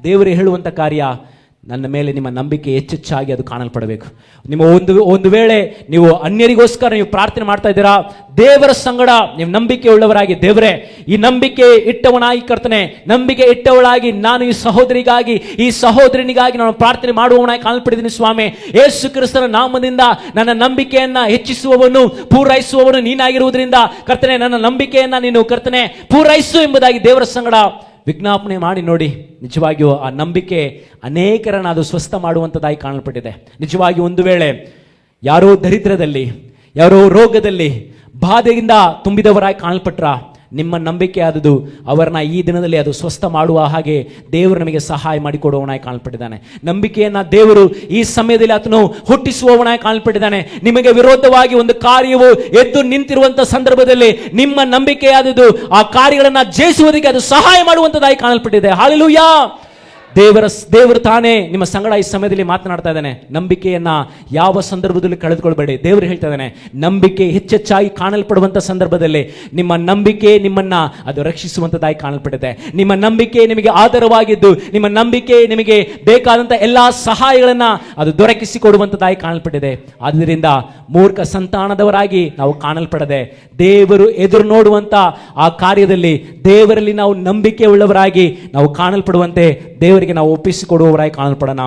ದೇವರು ಹೇಳುವಂಥ ಕಾರ್ಯ, ನನ್ನ ಮೇಲೆ ನಿಮ್ಮ ನಂಬಿಕೆ ಹೆಚ್ಚೆಚ್ಚಾಗಿ ಅದು ಕಾಣಲ್ಪಡಬೇಕು. ನಿಮ್ಮ ಒಂದು ವೇಳೆ ನೀವು ಅನ್ಯರಿಗೋಸ್ಕರ ನೀವು ಪ್ರಾರ್ಥನೆ ಮಾಡ್ತಾ ಇದ್ದೀರಾ, ದೇವರ ಸಂಗಡ ನೀವು ನಂಬಿಕೆ ಉಳ್ಳವರಾಗಿ, ದೇವರೇ ಈ ನಂಬಿಕೆ ಇಟ್ಟವನಾಗಿ ಕರ್ತನೆ, ನಂಬಿಕೆ ಇಟ್ಟವಳಾಗಿ ನಾನು ಈ ಸಹೋದರಿಗಾಗಿ ಈ ಸಹೋದರನಿಗಾಗಿ ನಾನು ಪ್ರಾರ್ಥನೆ ಮಾಡುವವನಾಗಿ ಕಾಣಲ್ಪಟ್ಟಿದ್ದೀನಿ ಸ್ವಾಮಿ. ಯೇಸು ಕ್ರಿಸ್ತನ ನಾಮದಿಂದ ನನ್ನ ನಂಬಿಕೆಯನ್ನ ಹೆಚ್ಚಿಸುವವನು ಪೂರೈಸುವವನು ನೀನಾಗಿರುವುದರಿಂದ ಕರ್ತನೆ, ನನ್ನ ನಂಬಿಕೆಯನ್ನ ನೀನು ಕರ್ತನೆ ಪೂರೈಸು ಎಂಬುದಾಗಿ ದೇವರ ಸಂಗಡ ವಿಜ್ಞಾಪನೆ ಮಾಡಿ ನೋಡಿ. ನಿಜವಾಗಿಯೂ ಆ ನಂಬಿಕೆ ಅನೇಕರನ್ನು ಅದು ಸ್ವಸ್ಥ ಮಾಡುವಂಥದ್ದಾಗಿ ಕಾಣಲ್ಪಟ್ಟಿದೆ. ನಿಜವಾಗಿ ಒಂದು ವೇಳೆ ಯಾರೋ ದರಿದ್ರದಲ್ಲಿ, ಯಾರೋ ರೋಗದಲ್ಲಿ, ಬಾಧೆಯಿಂದ ತುಂಬಿದವರಾಗಿ ಕಾಣಲ್ಪಟ್ರ, ನಿಮ್ಮ ನಂಬಿಕೆ ಆದದು ಅವರನ್ನ ಈ ದಿನದಲ್ಲಿ ಅದು ಸ್ವಸ್ಥ ಮಾಡುವ ಹಾಗೆ ದೇವರು ನಮಗೆ ಸಹಾಯ ಮಾಡಿಕೊಡುವವನಾಗಿ ಕಾಣಲ್ಪಟ್ಟಿದ್ದಾನೆ. ನಂಬಿಕೆಯನ್ನ ದೇವರು ಈ ಸಮಯದಲ್ಲಿ ಆತನು ಹುಟ್ಟಿಸುವವನಾಗಿ ಕಾಣಲ್ಪಟ್ಟಿದ್ದಾನೆ. ನಿಮಗೆ ವಿರೋಧವಾಗಿ ಒಂದು ಕಾರ್ಯವು ಎದ್ದು ನಿಂತಿರುವಂತಹ ಸಂದರ್ಭದಲ್ಲಿ ನಿಮ್ಮ ನಂಬಿಕೆ ಆದದು ಆ ಕಾರ್ಯಗಳನ್ನ ಜಯಿಸುವುದಕ್ಕೆ ಅದು ಸಹಾಯ ಮಾಡುವಂತದ್ದಾಗಿ ಕಾಣಲ್ಪಟ್ಟಿದೆ. ಹಲ್ಲೆಲೂಯಾ. ದೇವರು ತಾನೇ ನಿಮ್ಮ ಸಂಗಡ ಈ ಸಮಯದಲ್ಲಿ ಮಾತನಾಡ್ತಾ ಇದ್ದಾನೆ. ನಂಬಿಕೆಯನ್ನ ಯಾವ ಸಂದರ್ಭದಲ್ಲಿ ಕಳೆದುಕೊಳ್ಬೇಡಿ. ದೇವರು ಹೇಳ್ತಾ ಇದ್ದಾನೆ, ನಂಬಿಕೆ ಹೆಚ್ಚೆಚ್ಚಾಗಿ ಕಾಣಲ್ಪಡುವಂತ ಸಂದರ್ಭದಲ್ಲಿ ನಿಮ್ಮ ನಂಬಿಕೆ ನಿಮ್ಮನ್ನ ಅದು ರಕ್ಷಿಸುವಂತದ್ದಾಗಿ ಕಾಣಲ್ಪಟ್ಟಿದೆ. ನಿಮ್ಮ ನಂಬಿಕೆ ನಿಮಗೆ ಆಧಾರವಾಗಿದ್ದು, ನಿಮ್ಮ ನಂಬಿಕೆ ನಿಮಗೆ ಬೇಕಾದಂತ ಎಲ್ಲಾ ಸಹಾಯಗಳನ್ನ ಅದು ದೊರಕಿಸಿಕೊಡುವಂತದ್ದಾಗಿ ಕಾಣಲ್ಪಟ್ಟಿದೆ. ಆದ್ದರಿಂದ ಮೂರ್ಖ ಸಂತಾನದವರಾಗಿ ನಾವು ಕಾಣಲ್ಪಡದೆ, ದೇವರು ಎದುರು ನೋಡುವಂತ ಆ ಕಾರ್ಯದಲ್ಲಿ ದೇವರಲ್ಲಿ ನಾವು ನಂಬಿಕೆ ಉಳ್ಳವರಾಗಿ ನಾವು ಕಾಣಲ್ಪಡುವಂತೆ ದೇವರಿಗೆ ನಾವು ಒಪ್ಪಿಸಿಕೊಡುವವರಾಗಿ ಕಾಣಲ್ಪಡೋಣ.